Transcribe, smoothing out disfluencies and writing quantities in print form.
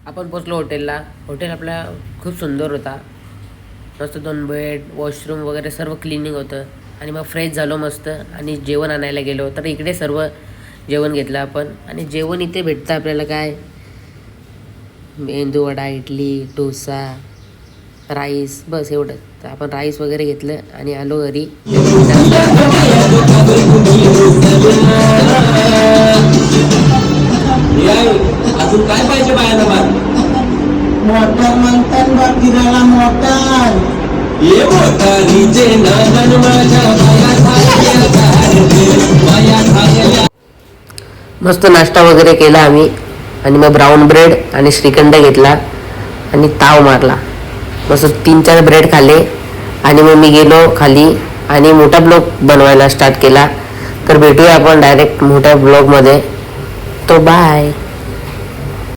आपण पोचलो हॉटेलला. हॉटेल आपला खूप सुंदर होता. मस्त 2 बेड, वॉशरूम वगैरे सर्व क्लिनिंग होतं. आणि मग फ्रेश झालो मस्त आणि जेवण आणायला गेलो. तर इकडे सर्व जेवण घेतलं आपण. आणि जेवण इथे भेटतं आपल्याला काय, मेंदू वडा, इडली, डोसा, राईस, बस एवढं. तर आपण राईस वगैरे घेतलं आणि आलो घरी. अजून काय पाहिजे बायाला बाळ? मोटर म्हणतात बघिराला मोटर. ये मोटारीचे नादन माझ्या बाया झाल्या. मस्त नाश्ता वगैरे केला आम्ही. आणि मग ब्राऊन ब्रेड आणि श्रीखंड घेतला आणि ताव मारला. मस्त 3-4 ब्रेड खाल्ले आणि मग मी गेलो खाली आणि मोठा ब्लॉग बनवायला स्टार्ट केला. तर भेटूया आपण डायरेक्ट मोठ्या ब्लॉगमध्ये. तो बाय.